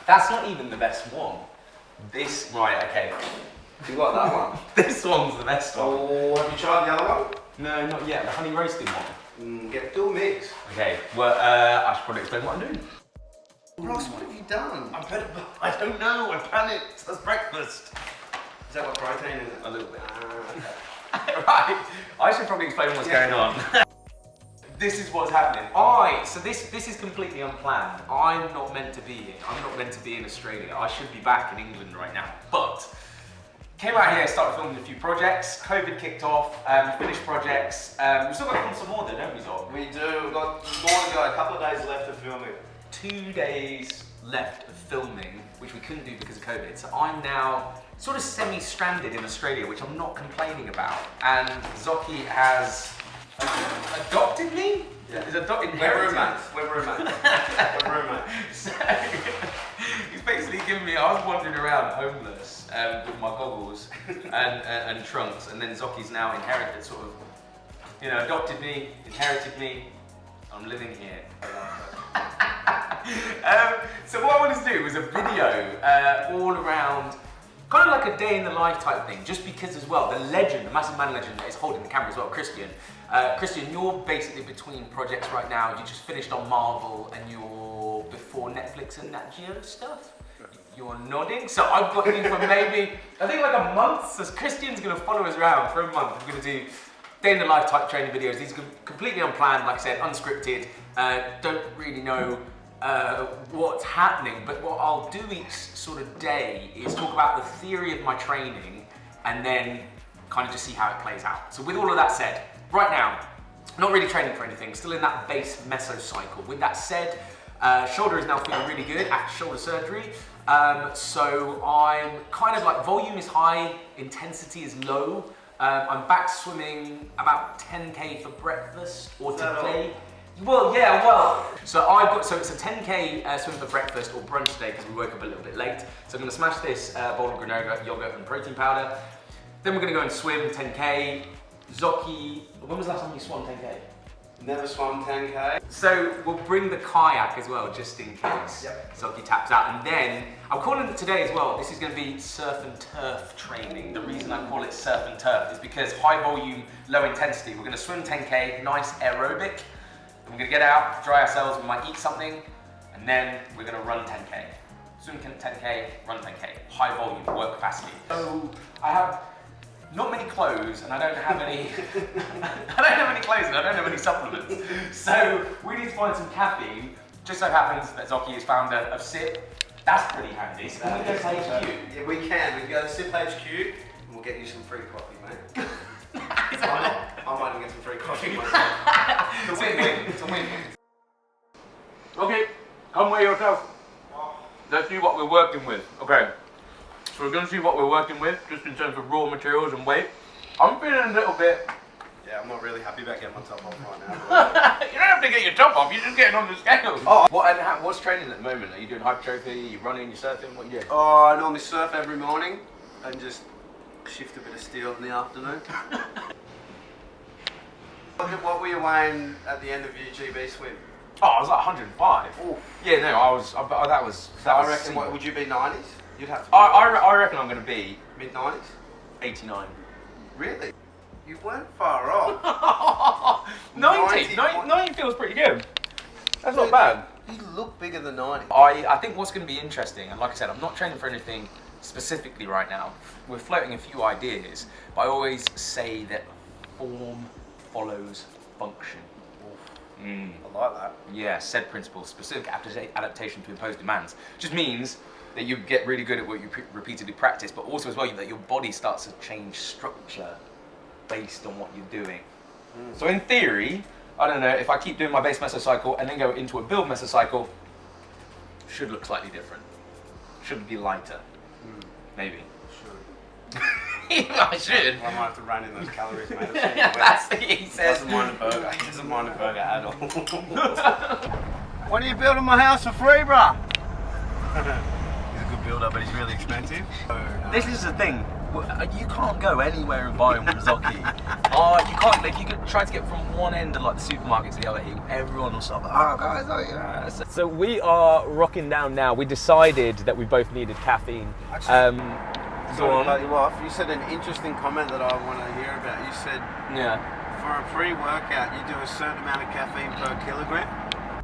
That's not even the best one. This, right, okay. You got that one? This one's the best one. Oh, have you tried the other one? No, not yet. The honey roasted one. Do a mix. Okay, well, I should probably explain what I'm doing. Ross, what have you done? I don't know, I panicked. That's breakfast. Is that what protein is? A little bit. Okay. Right, I should probably explain what's going on. This is what's happening. So this is completely unplanned. I'm not meant to be here. I'm not meant to be in Australia. I should be back in England right now. But came out here, started filming a few projects. COVID kicked off, finished projects. We've still got to film some more though, don't we, Zoc? We do. We've got more to go. A couple of days left of filming. 2 days left of filming, which we couldn't do because of COVID. So I'm now sort of semi-stranded in Australia, which I'm not complaining about. And Zocchi has adopted me? Yeah. He's adopted We're roommates. We're roommates. We're roommates. So, he's basically given me, I was wandering around homeless with my goggles and trunks, and then Zocchi's now inherited, sort of, you know, adopted me, inherited me. I'm living here. So what I wanted to do was a video all around, kind of like a day in the life type thing, just because as well, the legend, the massive man legend that is holding the camera as well, Christian. Christian, you're basically between projects right now. You just finished on Marvel and you're before Netflix and Nat Geo stuff. You're nodding. So I've got you for maybe, I think like a month. So Christian's gonna follow us around for a month. We're gonna do day in the life type training videos. These are completely unplanned, like I said, unscripted. Don't really know what's happening, but what I'll do each sort of day is talk about the theory of my training and then kind of just see how it plays out. So with all of that said, right now, not really training for anything, still in that base mesocycle. With that said, shoulder is now feeling really good after shoulder surgery. So I'm kind of like, volume is high, intensity is low. I'm back swimming about 10K for breakfast or today. Well, yeah, well. So it's a 10K swim for breakfast or brunch today because we woke up a little bit late. So I'm gonna smash this bowl of granola, yogurt and protein powder. Then we're gonna go and swim 10K. Zocchi, when was the last time you swam 10K? Never swum 10K. So we'll bring the kayak as well, just in case. Yep. Zocchi taps out. And then, I'm calling it today as well, this is gonna be surf and turf training. The reason I call it surf and turf is because high volume, low intensity. We're gonna swim 10K, nice aerobic. We're gonna get out, dry ourselves, we might eat something, and then we're gonna run 10K. Swim 10K, run 10K. High volume, work capacity. So I have not many clothes, and I don't have any. I don't have any clothes, and I don't have any supplements. So we need to find some caffeine. Just so happens that Zocchi has found a sip. That's pretty handy. So can we go to HQ? Yeah, we can. We can go to Sip HQ, and we'll get you some free coffee, mate. I might even get some free coffee myself. It's a win-win. It's a win-win. Okay, come weigh yourself. Let's see what we're working with. Okay, so we're going to see what we're working with, just in terms of raw materials and weight. I'm feeling a little bit... Yeah, I'm not really happy about getting my top off right now. You don't have to get your top off, you're just getting on the scales. Oh, what's training at the moment? Are you doing hypertrophy? Are you running? Are you surfing? What are you doing? Oh, I normally surf every morning and just shift a bit of steel in the afternoon. What were you weighing at the end of your GB swim? Oh, I was like 105. Ooh. Yeah, no, that was. I reckon, what, would you be 90s? You'd have to be I reckon I'm going to be mid-90s? 89. Really? You weren't far off. 90 feels pretty good. That's not bad. You look bigger than 90. I think what's going to be interesting, and like I said, I'm not training for anything specifically right now. We're floating a few ideas, but I always say that form follows function. I like that. Yeah, said principle, specific adaptation to imposed demands. Just means that you get really good at what you repeatedly practice, but also as well that your body starts to change structure based on what you're doing. So in theory, I don't know, if I keep doing my base mesocycle and then go into a build mesocycle, should look slightly different. Should be lighter. Maybe. Should. I should. I might have to rein in those calories, mate. That's what he says. Doesn't mind a burger. He doesn't mind a burger at all. When are you building my house for free, bruh? He's a good builder, but he's really expensive. This is the thing. You can't go anywhere and buy them with Zocchi. You can't. Like, you could try to get from one end of like the supermarket to the other. Everyone will stop. Oh, guys, oh yeah. So we are rocking down now. We decided that we both needed caffeine. Sorry to cut you off. You said an interesting comment that I want to hear about. You said, for a pre-workout, you do a certain amount of caffeine per kilogram.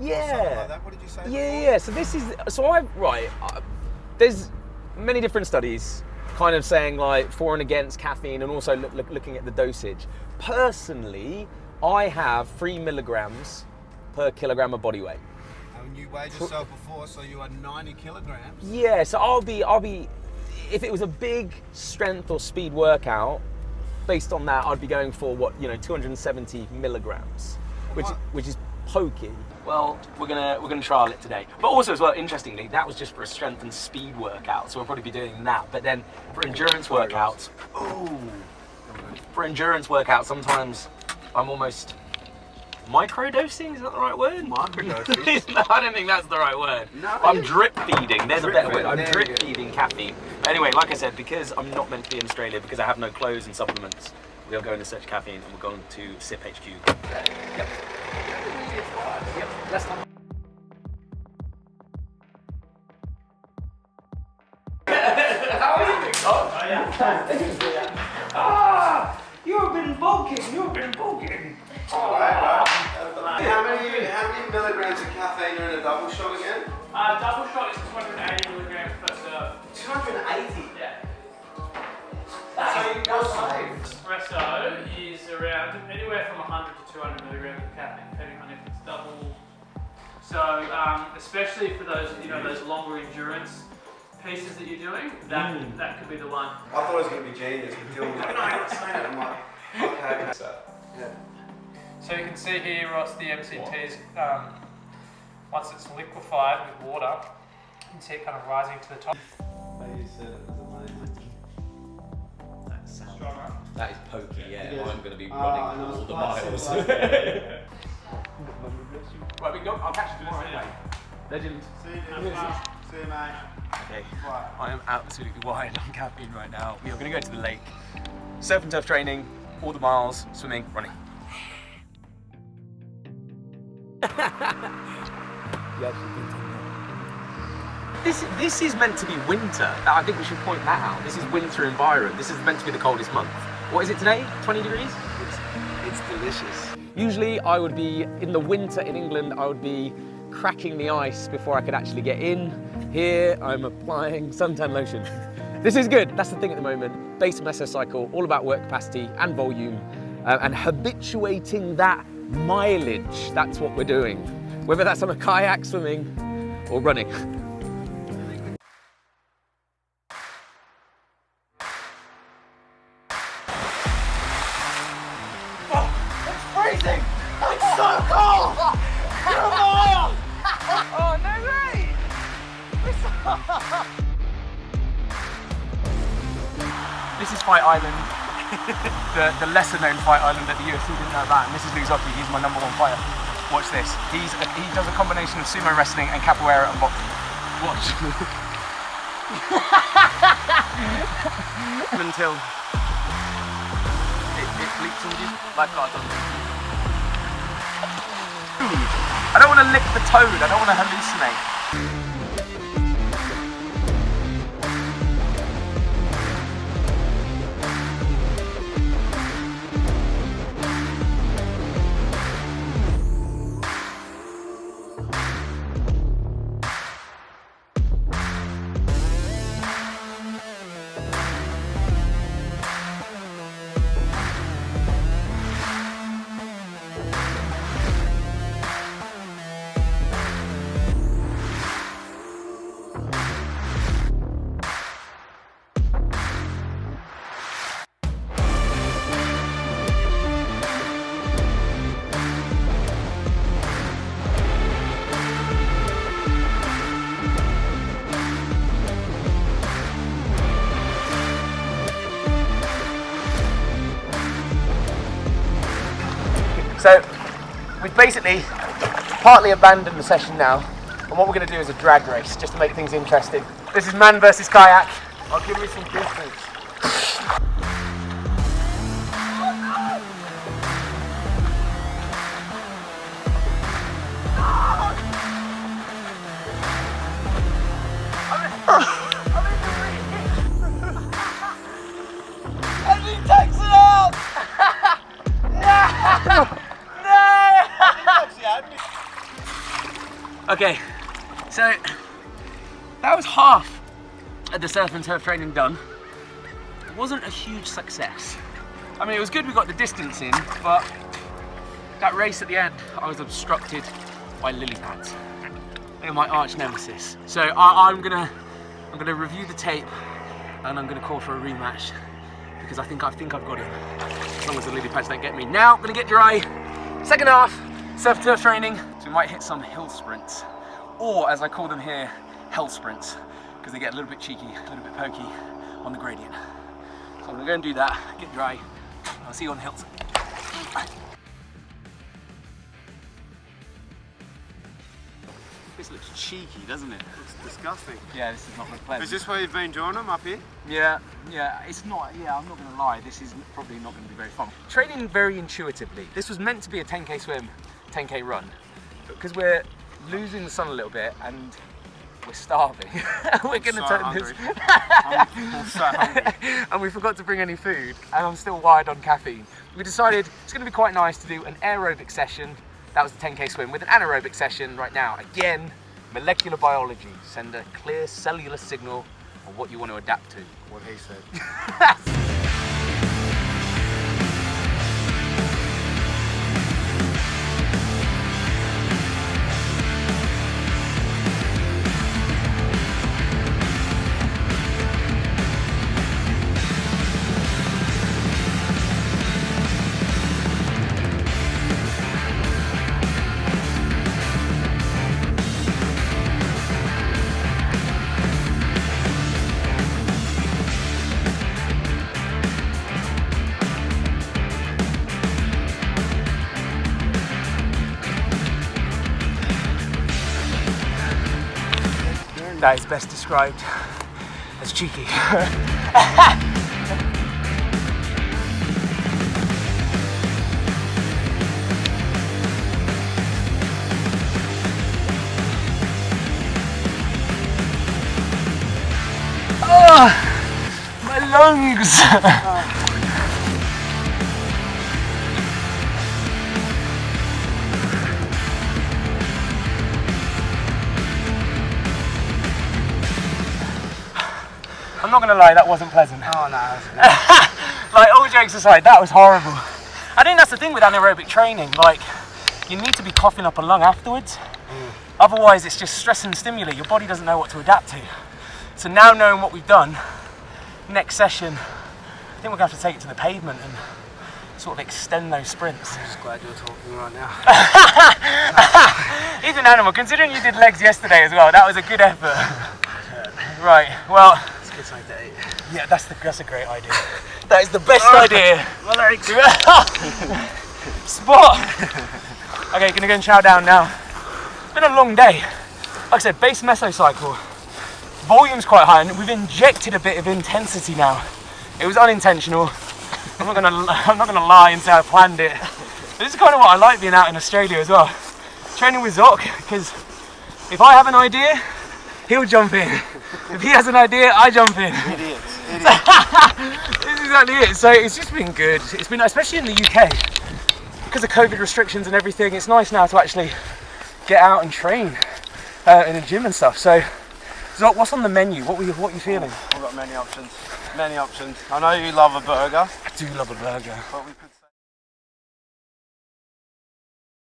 Yeah. Like that. What did you say? Yeah. So there's many different studies kind of saying like for and against caffeine, and also looking at the dosage. Personally, I have 3 milligrams per kilogram of body weight. And you weighed yourself before, so you are 90 kilograms. Yeah, so I'll be. If it was a big strength or speed workout, based on that, I'd be going for 270 milligrams, which is pokey. Well, we're gonna trial it today. But also as well, interestingly, that was just for a strength and speed workout, so we'll probably be doing that. But then for endurance workouts, sometimes I'm almost microdosing. Is that the right word? Microdosing? No, I don't think that's the right word. No, I'm drip feeding. There's a better word. I'm There drip you go. feeding caffeine. Anyway, like I said, because I'm not meant to be in Australia, because I have no clothes and supplements, we are going to search caffeine and we're going to SIP HQ. Yep. Let's start. How are you? Oh yeah. You've been bulking. How many milligrams of caffeine are in a double shot again? Double shot is 280 milligrams per serve. 280? Yeah. So Espresso is around anywhere from 100 to 200 milligrams of caffeine, depending on if it's double. So, especially for those, those longer endurance pieces that you're doing, that could be the one. I thought it was going to be genius, but Dylan was like, no, you're not saying it. I'm like, okay. So, yeah. So you can see here, Ross, the MCTs, once it's liquefied with water, you can see it kind of rising to the top. You said it was amazing. Stronger. That is pokey, yeah. Yeah. I'm going to be running I know, all the it's miles. Right, we go. I'll catch you tomorrow anyway. Legend. See you, mate. Okay, I am absolutely wired on caffeine right now. We are going to go to the lake, surf and turf training, all the miles, swimming, running. This is meant to be winter. I think we should point that out. This is winter in Byron. This is meant to be the coldest month. What is it today? 20 degrees? It's delicious. Usually I would be, in the winter in England, I would be cracking the ice before I could actually get in. Here I'm applying suntan lotion. This is good. That's the thing at the moment. Base mesocycle, all about work capacity and volume, and habituating that mileage. That's what we're doing. Whether that's on a kayak, swimming, or running. Freezing! It's so cold! Come on! Oh, no way! This is Fight Island, the lesser known Fight Island that the UFC didn't know about, and this is Zocchi. He's my #1 fighter. Watch this. He does a combination of sumo wrestling and capoeira and boxing. Watch. Until it leaks on you like cards on. I don't want to lick the toad, I don't want to hallucinate. So we've basically partly abandoned the session now, and what we're going to do is a drag race just to make things interesting. This is man versus kayak. I'll give me some distance. And he takes it out! No! Okay, so that was half of the surf and turf training done. It wasn't a huge success. I mean, it was good we got the distance in, but that race at the end, I was obstructed by lily pads. They're my arch nemesis. So I'm gonna review the tape and I'm gonna call for a rematch because I think I've got him. As long as the lily pads don't get me. Now I'm gonna get dry. Second half, surf turf training. So we might hit some hill sprints, or as I call them here, hell sprints, because they get a little bit cheeky, a little bit pokey on the gradient. So I'm gonna go and do that, get dry. I'll see you on the hills. This looks cheeky, doesn't it? Looks disgusting. Yeah, this is not look pleasant. Is this where you've been drawing them, up here? Yeah, it's not, I'm not gonna lie, this is probably not gonna be very fun. Training very intuitively. This was meant to be a 10K swim, 10K run, but because we're losing the sun a little bit and we're starving, we're gonna turn this. I'm so hungry. And we forgot to bring any food, and I'm still wired on caffeine. We decided it's gonna be quite nice to do an aerobic session. That was the 10K swim with an anaerobic session right now. Again, molecular biology. Send a clear cellular signal of what you want to adapt to. What he said. That is best described as cheeky. Oh, my lungs! I'm not gonna lie, that wasn't pleasant. Oh no. Like, all jokes aside, that was horrible. I think that's the thing with anaerobic training, like, you need to be coughing up a lung afterwards. Otherwise, it's just stress and stimuli. Your body doesn't know what to adapt to. So now knowing what we've done, next session, I think we're gonna have to take it to the pavement and sort of extend those sprints. I'm just glad you're talking right now. He's an animal. Considering you did legs yesterday as well, that was a good effort. Right, well, Let's get something to eat. yeah, that's a great idea. That is the best idea. My legs. Spot. Okay, gonna go and chow down now. It's been a long day. Like I said, base mesocycle. Volume's quite high, and we've injected a bit of intensity now. It was unintentional. I'm not gonna lie and say I planned it. This is kind of what I like being out in Australia as well. Training with Zocchi, because if I have an idea, he'll jump in. If he has an idea, I jump in. Idiots. This is exactly it. So it's just been good. It's been, especially in the UK, because of COVID restrictions and everything, it's nice now to actually get out and train in a gym and stuff. So, Zoc, what's on the menu? What are you feeling? We've got many options. Many options. I know you love a burger. I do love a burger. But we could